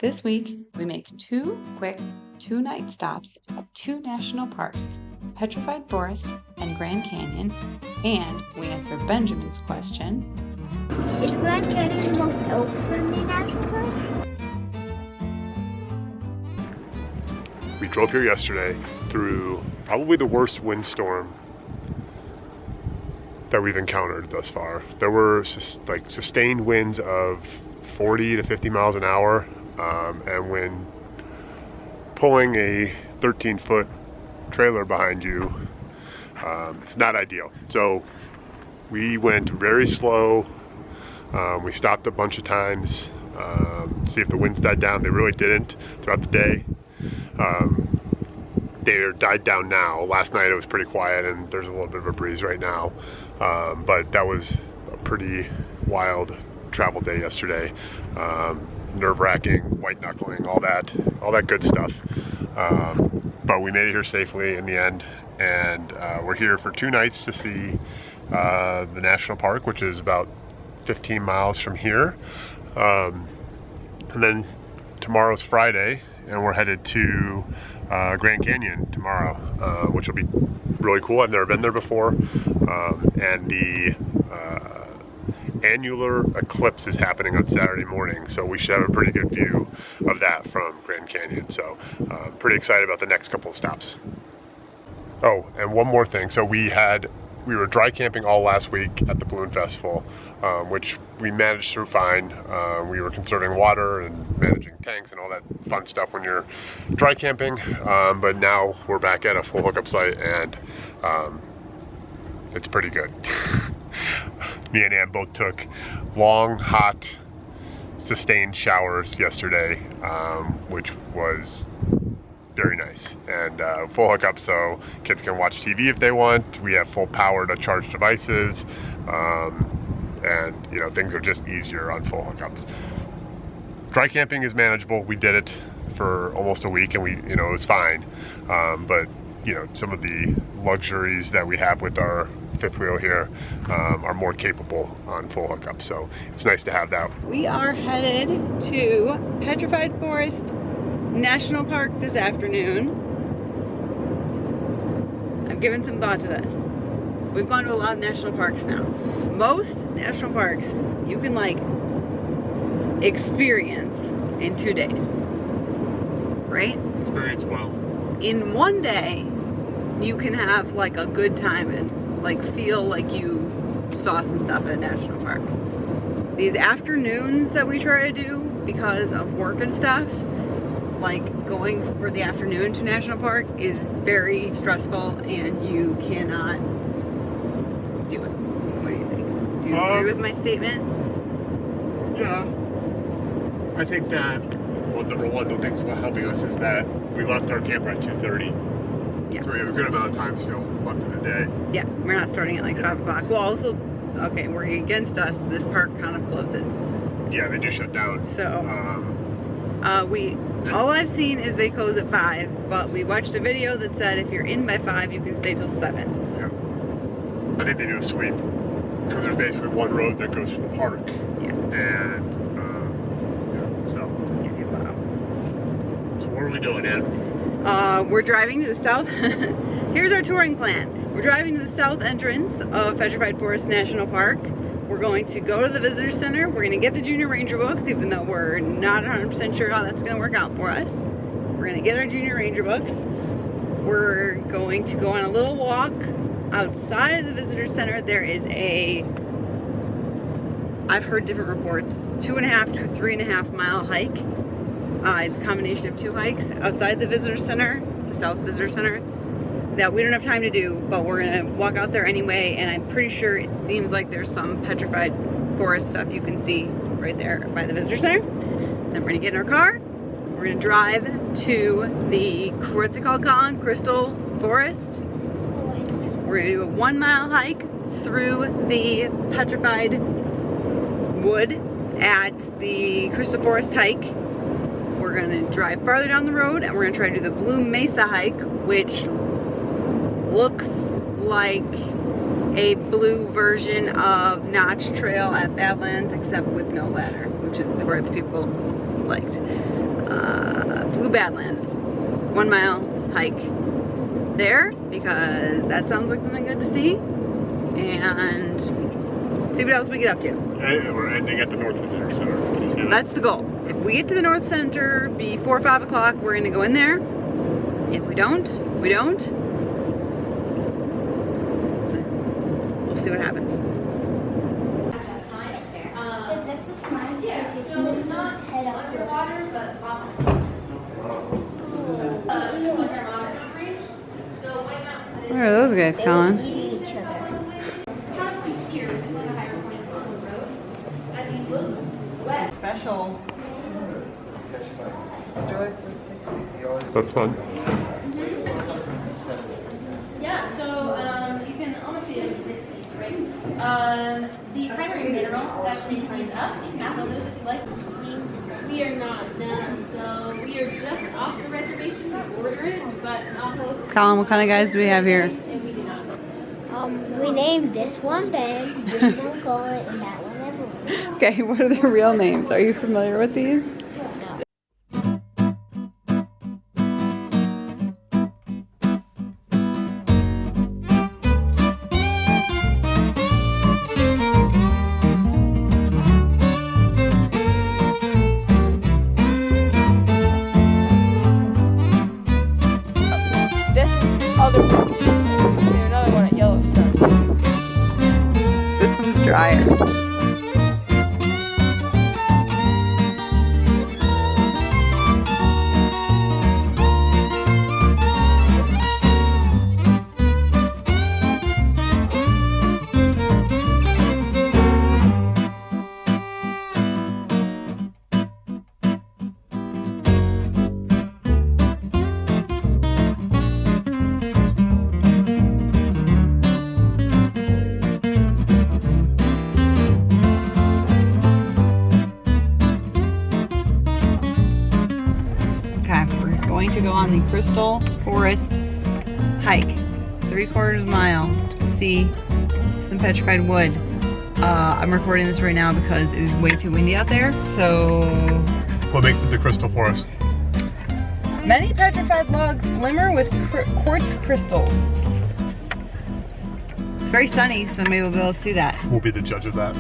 This week, we make two quick two-night stops at two national parks, Petrified Forest and Grand Canyon, and we answer Benjamin's question. Is Grand Canyon the most elk-friendly national park? We drove here yesterday through probably the worst windstorm that we've encountered thus far. There were sustained winds of 40 to 50 miles an hour, and when pulling a 13-foot trailer behind you, it's not ideal. So we went very slow. We stopped a bunch of times, see if the winds died down. They really didn't throughout the day. They died down now. Last night it was pretty quiet and there's a little bit of a breeze right now. But that was a pretty wild travel day yesterday. Nerve-wracking, white knuckling, all that good stuff. But we made it here safely in the end, and we're here for 2 nights to see the national park, which is about 15 miles from here. And then tomorrow's Friday, and we're headed to Grand Canyon tomorrow, which will be really cool. I've never been there before, and the annular eclipse is happening on Saturday morning, so we should have a pretty good view of that from Grand Canyon. So pretty excited about the next couple of stops. Oh, and one more thing. So we were dry camping all last week at the Balloon Festival, which we managed through fine. We were conserving water and managing tanks and all that fun stuff when you're dry camping. But now we're back at a full hookup site, and it's pretty good. Me and Ann both took long, hot, sustained showers yesterday, which was very nice. And full hookup, so kids can watch TV if they want. We have full power to charge devices, and things are just easier on full hookups. Dry camping is manageable. We did it for almost a week, and it was fine. But some of the luxuries that we have with our fifth wheel here are more capable on full hookup, so it's nice to have that. We are headed to Petrified Forest National Park this afternoon. I've given some thought to this. We've gone to a lot of national parks now. Most national parks you can experience in 2 days, right? Experience well. In 1 day, you can have a good time and feel like you saw some stuff at a national park. These afternoons that we try to do because of work and stuff, going for the afternoon to national park is very stressful, and you cannot do it. What do you think? Do you agree with my statement? Yeah. I think that, number one, the things about helping us is that we left our camper at 2:30. Yeah. So we have a good amount of time still left in the day. Yeah, we're not starting at 5 o'clock. Well, also, okay, working against us, this park kind of closes. Yeah, they do shut down. So, all I've seen is they close at 5, but we watched a video that said if you're in by 5, you can stay till 7. Yeah. I think they do a sweep, because there's basically one road that goes from the park. Yeah. And, so. So what are we doing, Ann? We're driving to the south. Here's our touring plan. We're driving to the south entrance of Petrified Forest National Park. We're going to go to the visitor center. We're going to get the junior ranger books, even though we're not 100% sure how that's going to work out for us. We're going to get our junior ranger books. We're going to go on a little walk outside of the visitor center. There is I've heard different reports, 2.5 to 3.5 mile hike. It's a combination of 2 hikes outside the visitor center, the South Visitor Center, that we don't have time to do, but we're gonna walk out there anyway, and I'm pretty sure it seems like there's some Petrified Forest stuff you can see right there by the visitor center. Then we're gonna get in our car, we're gonna drive to the, what's it called, Colin? Crystal Forest. We're gonna do a 1 mile hike through the petrified wood at the Crystal Forest hike. We're going to drive farther down the road, and we're going to try to do the Blue Mesa hike, which looks like a blue version of Notch Trail at Badlands, except with no ladder, which is the part that people liked. Blue Badlands. 1 mile hike there because that sounds like something good to see. And see what else we get up to. We're ending at the North Visitor Center. Can you see that? That's the goal. If we get to the North Center before 5 o'clock, we're gonna go in there. If we don't, we don't. We'll see what happens. Where are those guys, Colin? Each other. Special. That's fun. Yeah, so you can almost see it in this piece, right? The primary mineral that's making these up, you can fill this like we are not them, so we are just off the reservation, not ordering, but off of. Colin, what kind of guys do we have here? And we do not. We named this one Ben, this one Colin, and that one everyone. Okay, what are their real names? Are you familiar with these? Another one at Yellowstone. This one's drier. Going to go on the Crystal Forest hike, 3/4 mile to see some petrified wood. I'm recording this right now because it is way too windy out there. So, What makes it the Crystal Forest? many petrified logs glimmer with quartz crystals. It's very sunny, so maybe we'll be able to see that. We'll be the judge of that.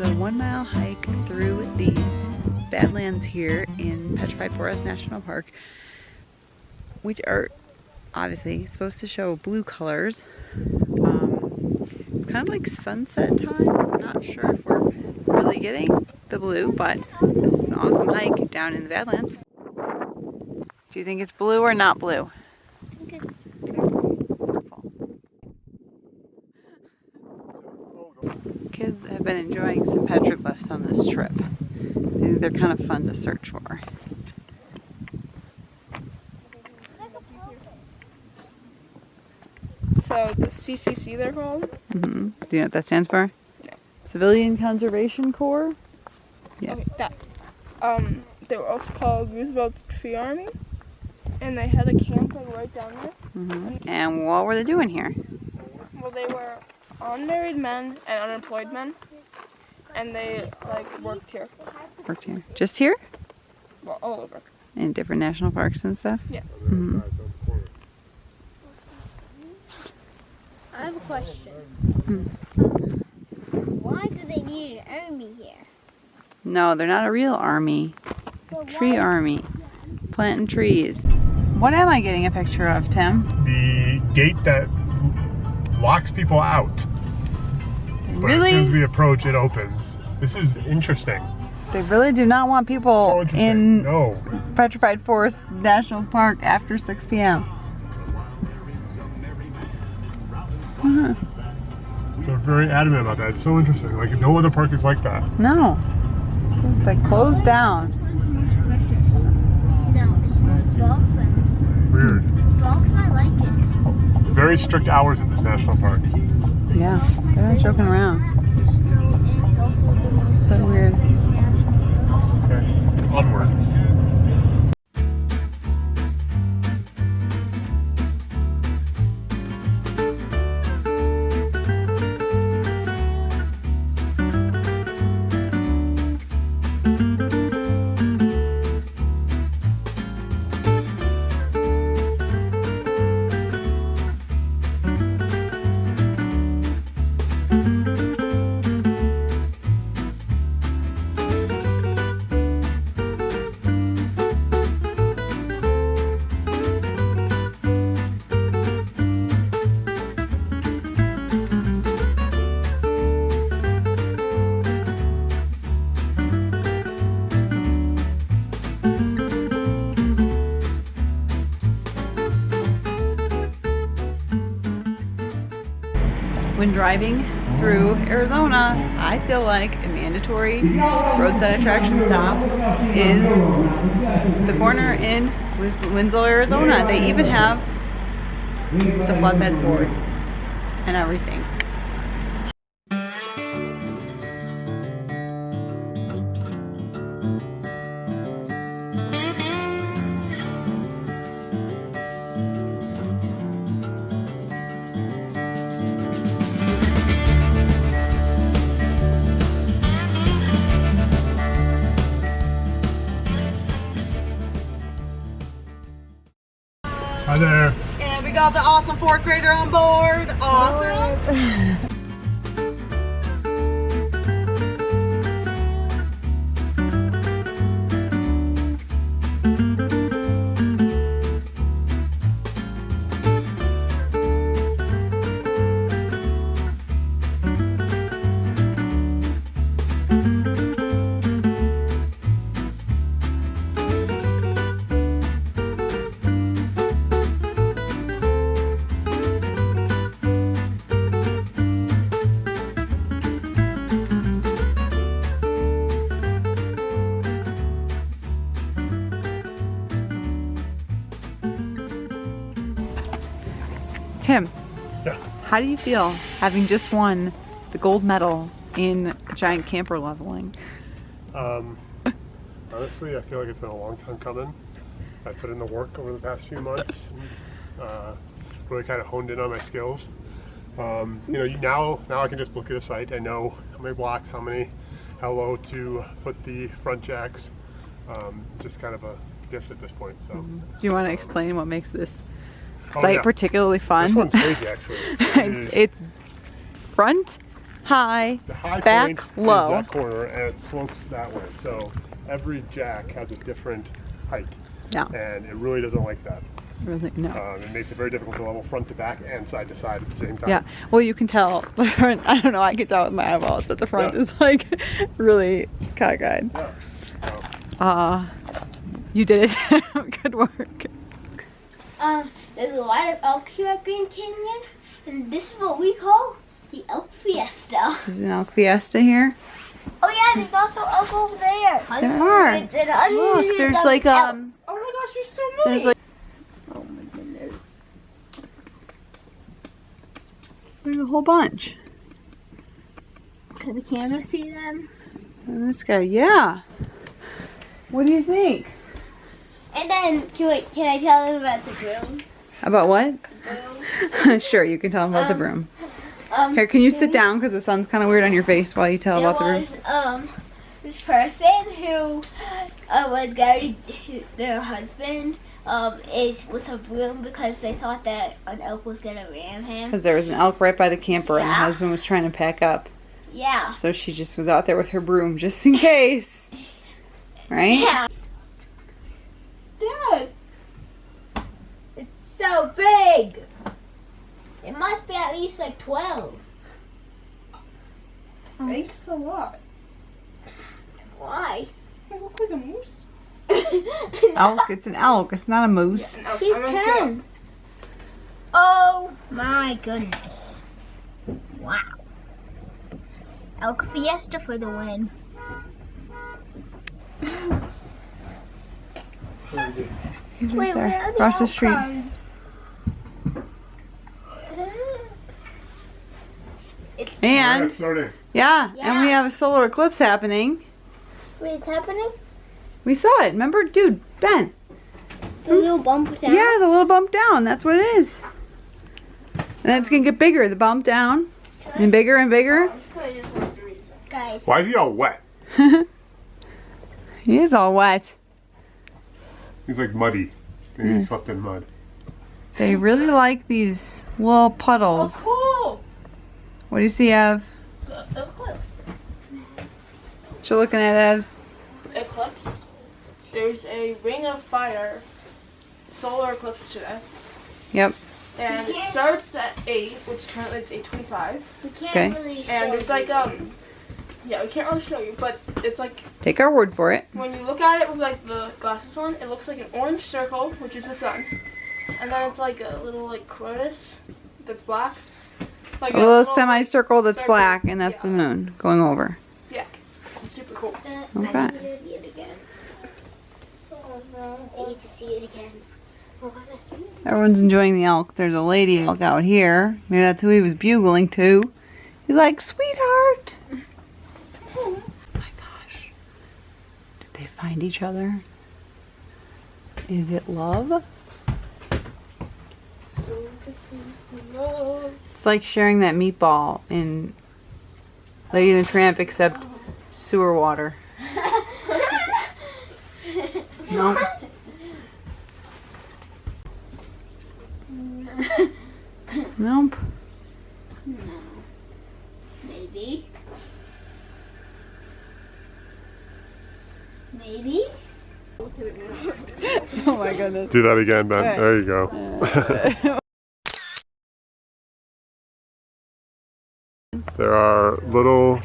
is a 1 mile hike through the Badlands here in Petrified Forest National Park, which are obviously supposed to show blue colors. It's kind of like sunset time, so I'm not sure if we're really getting the blue, but this is an awesome hike down in the Badlands. Do you think it's blue or not blue? I think it's Kids have been enjoying some petroglyphs on this trip. They're kind of fun to search for. So the CCC they're called? Mm-hmm. Do you know what that stands for? No. Civilian Conservation Corps? Yes. Okay, that. They were also called Roosevelt's Tree Army, and they had a camp like right down there. Mm-hmm. And what were they doing here? Well, they were unmarried men and unemployed men, and they like worked here. Worked here. Just here? Well, all over. In different national parks and stuff? Yeah. Mm-hmm. I have a question. Why do they need an army here? No, they're not a real army. But Tree why- army. Planting trees. What am I getting a picture of, Tim? The gate that locks people out. But as soon as Really? we approach, it opens. This is interesting. They really do not want So people interesting. in No. Petrified Forest National Park after 6 p.m. Uh-huh. They're very adamant about that. It's so interesting. Like, no other park is like that. No. They closed down. No, it's most dog friendly. Weird. Dogs might like it. Very strict hours at this national park. Yeah, they're not joking around. So it's also the most So weird. Okay. Onward. When driving through Arizona, I feel like a mandatory roadside attraction stop is the corner in Winslow, Arizona. They even have the flatbed board and everything. Hi there. And we got the awesome 4th grader on board. Awesome. Tim, Yeah. how do you feel having just won the gold medal in giant camper leveling? Honestly, I feel like it's been a long time coming. I put in the work over the past few months. Really kind of honed in on my skills. You know, now I can just look at a site. I know how many blocks, how low to put the front jacks. Just kind of a gift at this point. So. Do you want to explain what makes this Oh, site yeah. particularly fun? This one's crazy, actually. It's front high, The high back, point low. is that corner, and it slopes that way. So every jack has a different height, Yeah, and it really doesn't like that. really, no. It makes it very difficult to level front to back and side to side at the same time. Yeah, well, you can tell. The front, I don't know. I can tell with my eyeballs that the front Yeah. is like really cockeyed. Yeah. So, You did it. Good work. There's a lot of elk here at Grand Canyon, and this is what we call the elk fiesta. This is an elk fiesta here. Oh yeah, there's also elk over there. There are. Hundreds and hundreds Look, there's of like elk. Oh my gosh, there's so many. there's like. Oh my goodness. There's a whole bunch. Can the camera see them? And this guy, yeah. What do you think? And then, can I tell them about the broom? About what? Sure, you can tell them about the broom. Here, can you sit down because the sun's kind of weird on your face while you tell There about the broom? was this person who was going to, their husband is with a broom because they thought that an elk was gonna ram him. Because there was an elk right by the camper and the Yeah. husband was trying to pack up. Yeah. So she just was out there with her broom just in case. Right? Yeah. Dad. It's so big. It must be at least like 12. Right? It's a lot. Why? I look like a moose. Elk, it's an elk. It's not a moose. He's 10. Oh my goodness. Wow. Elk Fiesta for the win. He's right Wait, where there, are the across the elk street. cars? It's And, starting. yeah, and Yeah. we have a solar eclipse happening. wait, it's happening? We saw it. Remember? Dude, Ben. The little bump down? Yeah, the little bump down. That's what it is. And then it's going to get bigger. The bump down. And bigger and bigger. I'm just gonna use one to read. Guys. Why is he all wet? He is all wet. He's like muddy. And he slept in mud. They really like these little puddles. Oh, What do you see, Ev? cool. The eclipse. What you looking at, Evs? Eclipse. There's a ring of fire solar eclipse today. Yep. And it starts at 8, which currently it's 8:25. We can't Okay. really show And there's like you. yeah, we can't really show you, but it's like Take our word for it. when you look at it with like the glasses on, it looks like an orange circle, which is the sun, and then it's like a little like Cronus that's black, like A little like, semicircle that's circle. black, and that's Yeah. the moon going over. Yeah, it's super cool. I Okay. need to see it again. I need to see it again. I want to see it. Everyone's enjoying the elk. There's a lady elk out here. Maybe that's who he was bugling to. He's like, sweetheart. Oh my gosh. Did they find each other? Is it love? It's like sharing that meatball in Lady and the Tramp, except sewer water. No. Nope. Maybe. Maybe. Oh my goodness. Do that again, Ben. Right. There you go. There are little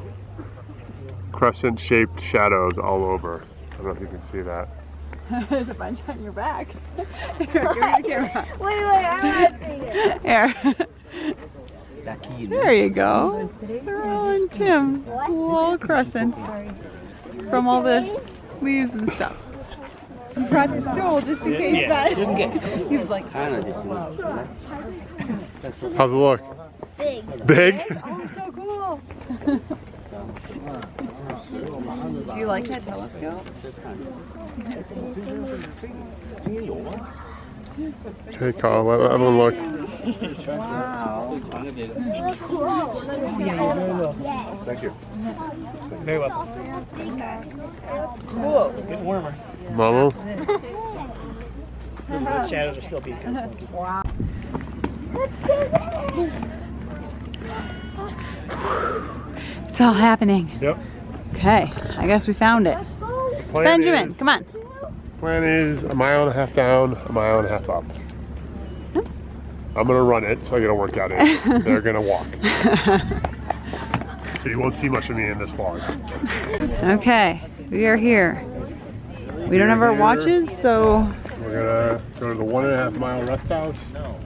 crescent-shaped shadows all over. I don't know if you can see that. There's a bunch on your back. Here, give me the camera. Wait, I want to see it. Here. There you go. They're all in Tim. Little crescents from all the leaves and stuff. You brought the stool just in case that. He was like, How's it look? Big. Big? oh, so cool. Do you like that telescope? Okay, Carl, let everyone look. Wow. Thank you. Very well. Cool. It's getting warmer. Mama? The shadows are still being kind of funky. Wow. It's all happening. Yep. Okay, I guess we found it. Benjamin, come on. Plan is a mile and a half down, a mile and a half up. I'm gonna run it, so I get a workout in. They're gonna walk. So you won't see much of me in this vlog. Okay, we are here. We don't have our watches, so we're gonna go to the 1.5 mile rest house.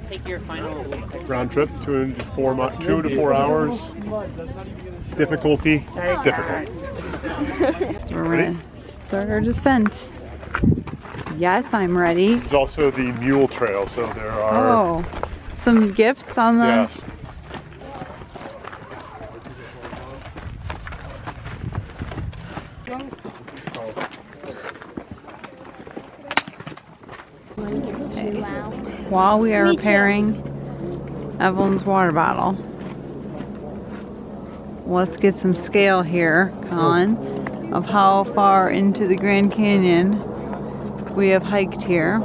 Take your final Round trip, 2 to 4 hours. Difficulty, difficult. So we're gonna start our descent. Yes, I'm ready. This is also the mule trail, so there are some gifts on the. Yes. While we are repairing Evelyn's water bottle, let's get some scale here, Colin, of how far into the Grand Canyon we have hiked here.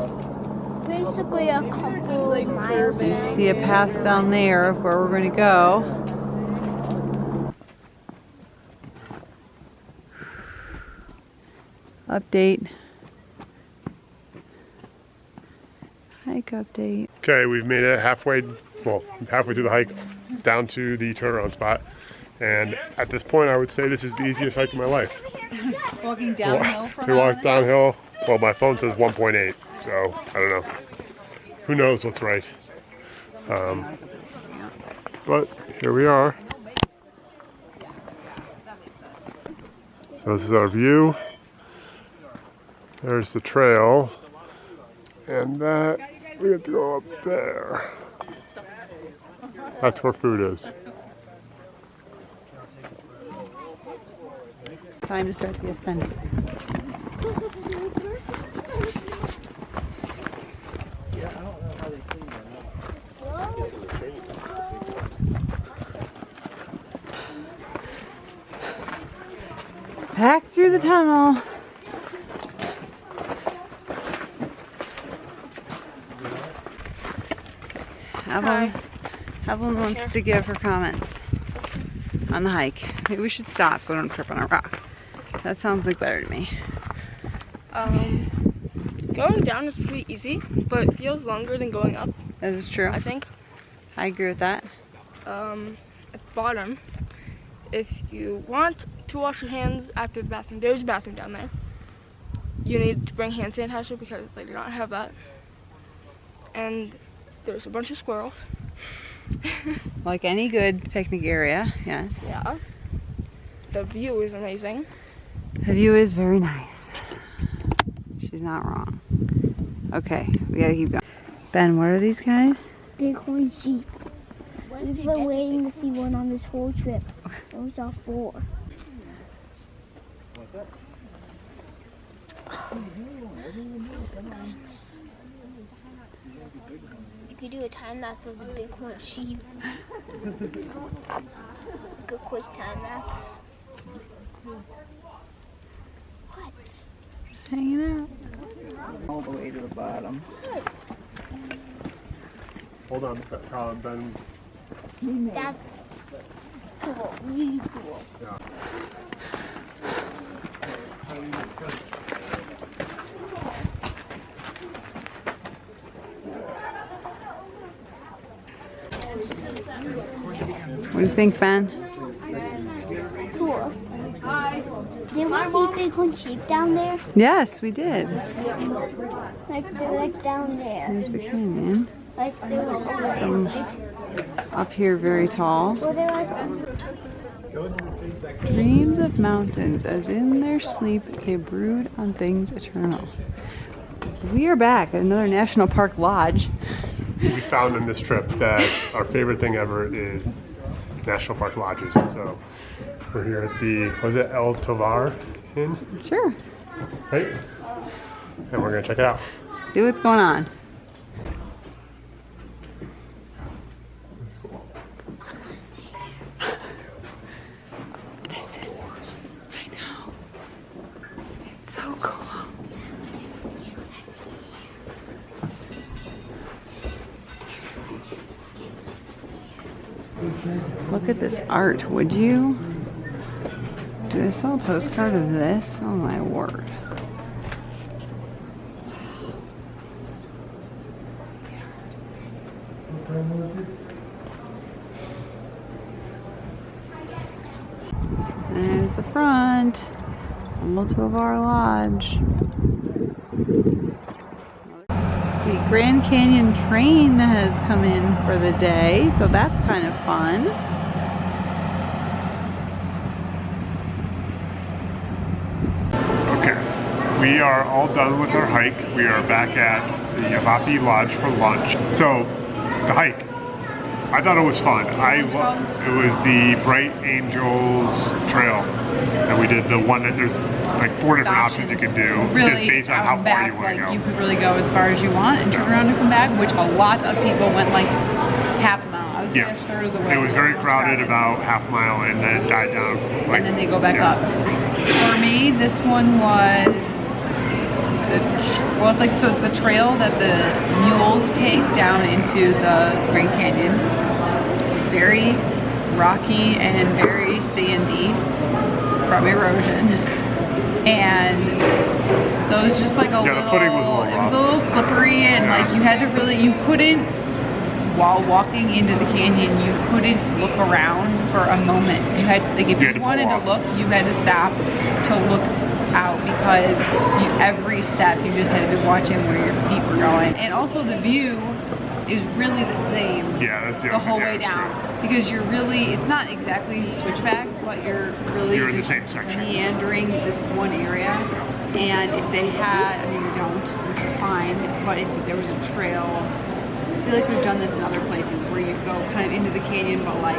Basically a couple miles. You see a path down there of where we're going to go. Update. Hike update. Okay, we've made it halfway through the hike down to the turnaround spot. And at this point, I would say this is the easiest hike of my life. Walking downhill from We walked downhill. Well, my phone says 1.8, so I don't know. Who knows what's right? But here we are. So this is our view. There's the trail. And that, we have to go up there. That's where food is. Time to start the ascent. Back through the tunnel. Evelyn wants to give her comments on the hike. Maybe we should stop so I don't trip on a rock. That sounds like better to me. Going down is pretty easy, but it feels longer than going up. That is true. I think. I agree with that. At the bottom, if you want to wash your hands after the bathroom, there's a bathroom down there. You need to bring hand sanitizer because they do not have that. And there's a bunch of squirrels. Like any good picnic area, yes. Yeah. The view is amazing. The view is very nice. She's not wrong. Okay, we gotta keep going. Ben, what are these guys? Bighorn sheep. We've been waiting to see one on this whole trip. We saw 4. You could do a time lapse of the bighorn sheep. Like a quick time lapse. What? Just hanging out. All the way to the bottom. Hold on, Ben. That's cool. Really cool. Yeah. What do you think, Ben? Cool. Did we see bighorn sheep down there? Yes, we did. Like they're like down there. There's the canyon. Like they were Up here, very tall. Were they like Dreams of mountains, as in their sleep they brood on things eternal. We are back at another National Park Lodge. We found in this trip that our favorite thing ever is National Park lodges. And so we're here at the, was it El Tovar Inn? Sure. Right? And we're gonna check it out. See what's going on. This is, I know. It's so cool. Look at this art, would you? Do they sell a postcard of this? Oh my word. There's the front. Motto of our lodge. The Grand Canyon train has come in for the day, so that's kind of fun. Okay, we are all done with our hike. We are back at the Yavapai Lodge for lunch. So, the hike, I thought it was fun. It was the Bright Angels Trail, and we did the one that there's like 4 different options you can do, really, just based on how far you want to go. You could really go as far as you want and turn around and come back, which a lot of people went like half a mile. I would say a third of the way. It was very crowded about half a mile, and then it died down. Like, and then they go back up. For me, this one was well, it's like, so it's the trail that the mules take down into the Grand Canyon. It's very rocky and very sandy from erosion. And so it was just like the footing was it was a little slippery, and like you had to really, you couldn't, while walking into the canyon, you couldn't look around for a moment. You had, like, if you wanted to look, you had to stop to look out, because every step you just had to be watching where your feet were going. And also the view is really the same the whole way down, because you're really, it's not exactly switchbacks, but you're really in the same section, meandering this one area. And if they had, I mean, they don't, which is fine, but if there was a trail, I feel like we've done this in other places where you go kind of into the canyon, but like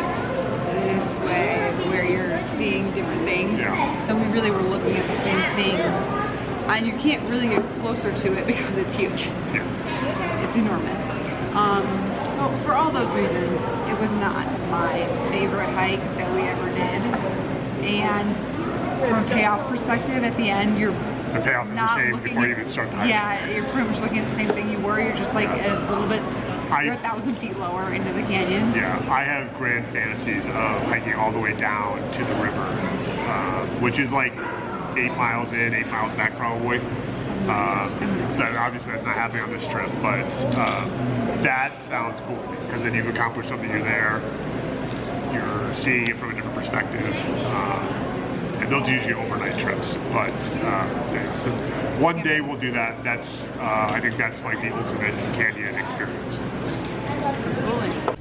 this way, where you're seeing different things. So we really were looking at the same thing, and you can't really get closer to it because it's huge. It's enormous. So for all those reasons, it was not my favorite hike that we ever did. And from a payoff perspective, at the end, you're the payoff is the same before you even start the hike. Yeah, you're pretty much looking at the same thing you were. You're just like a little bit, you're 1,000 feet lower into the canyon. Yeah, I have grand fantasies of hiking all the way down to the river, which is like 8 miles in, 8 miles back probably. Obviously that's not happening on this trip, but that sounds cool, because then you've accomplished something. You're there, you're seeing it from a different perspective. And those are usually overnight trips, but so one day we'll do that. That's I think that's like the ultimate canyon experience. Absolutely.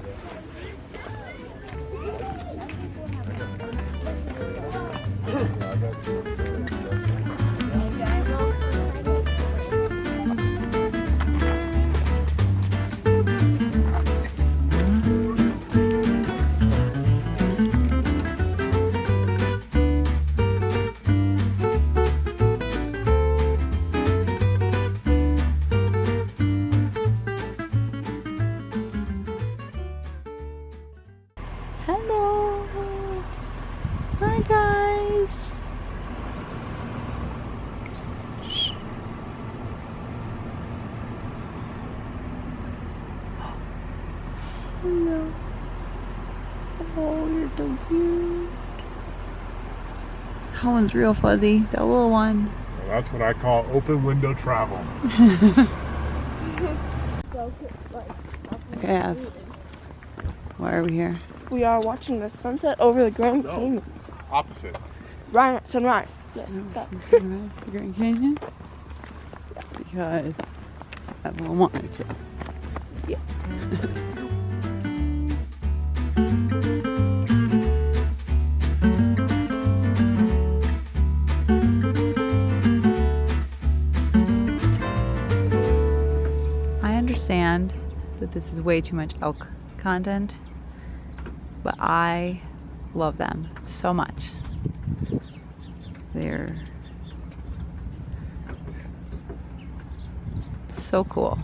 Hello. Hi guys. Hello. Oh, you're so cute. That one's real fuzzy, that little one. Well, that's what I call open window travel. Okay, Ev. Why are we here? We are watching the sunset over the Grand Canyon. Opposite. Sunrise. Yes. Sunrise, the Grand Canyon? Because everyone wanted to. Yeah. I understand that this is way too much elk content, but I love them so much. They're so cool.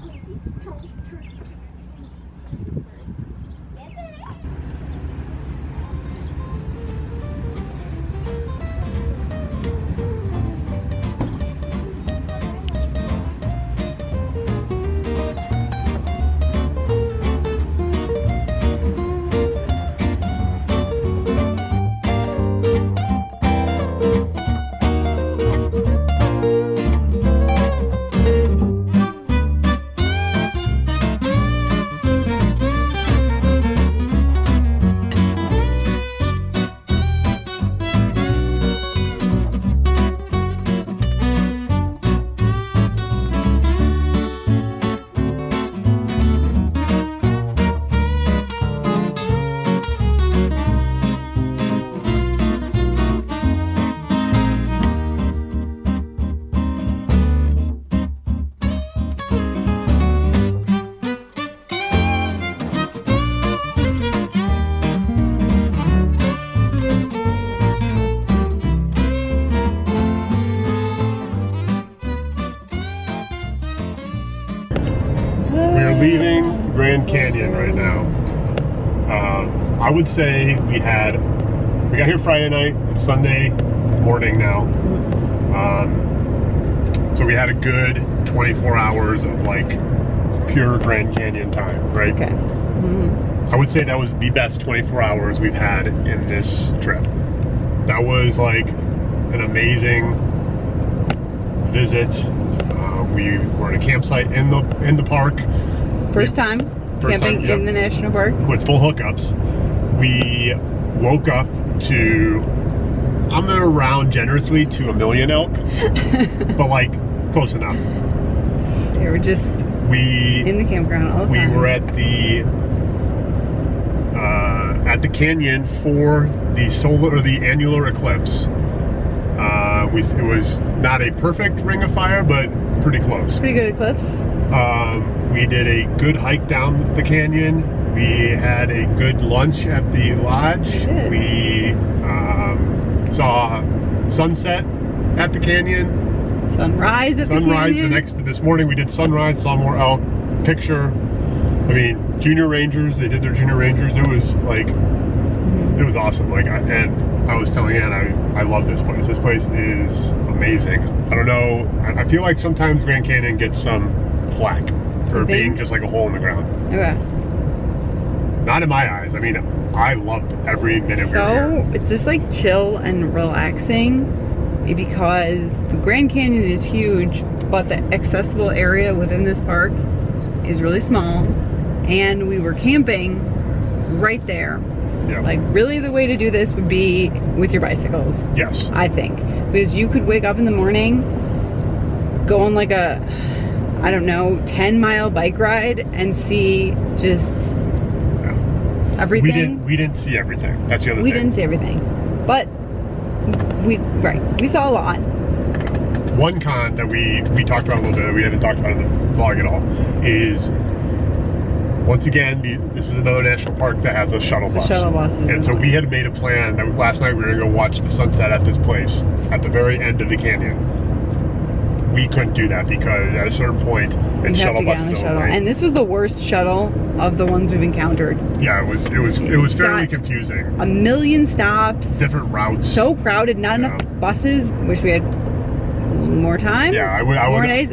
Grand Canyon right now. I would say we got here Friday night, it's Sunday morning now. So we had a good 24 hours of like pure Grand Canyon time, right? Okay. I would say that was the best 24 hours we've had in this trip. That was like an amazing visit. We were in a campsite in the park. First time camping yep, in the national park. with full hookups. We woke up to, I'm gonna round generously to 1 million elk, but like close enough. They were just in the campground all the time. We were at the canyon for the annular eclipse. It was not a perfect ring of fire, but pretty close. Pretty good eclipse. We did a good hike down the canyon. We had a good lunch at the lodge. We saw sunset at the canyon. Sunrise at the canyon. This morning we did sunrise, saw more elk. Picture, I mean, junior rangers, they did their junior rangers. It was like, it was awesome. Like, I was telling Ann, I love this place. This place is amazing. I don't know, I feel like sometimes Grand Canyon gets some flack for being just like a hole in the ground. Okay. Not in my eyes. I mean, I loved every minute we were here. It's just like chill and relaxing because the Grand Canyon is huge, but the accessible area within this park is really small, and we were camping right there. Yeah. Like, really the way to do this would be with your bicycles. Yes. I think. Because you could wake up in the morning, go on like a, I don't know, 10-mile bike ride and see just everything. We didn't see everything. That's the other thing. We didn't see everything. But we saw a lot. One con that we talked about a little bit, we haven't talked about in the vlog at all, is once again, this is another national park that has a shuttle bus. The shuttle buses. And so we had made a plan that last night we were gonna go watch the sunset at this place at the very end of the canyon. We couldn't do that because at a certain point, it's shuttle buses only. And this was the worst shuttle of the ones we've encountered. Yeah, it was fairly confusing. 1 million stops. Different routes. So crowded, not enough buses. Wish we had more time. Yeah, I would. More days.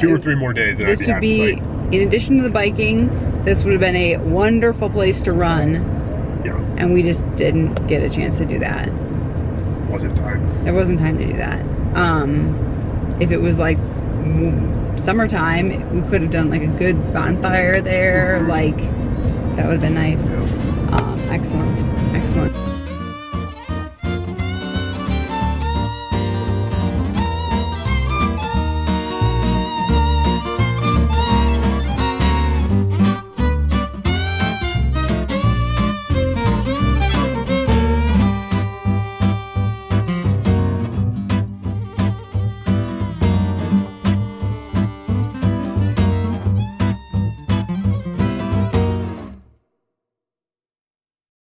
2 or 3 more days. This would be, in addition to the biking, this would have been a wonderful place to run. Yeah. And we just didn't get a chance to do that. Wasn't time. There wasn't time to do that. If it was like summertime, we could have done like a good bonfire there. Like, that would have been nice. Yeah. Excellent.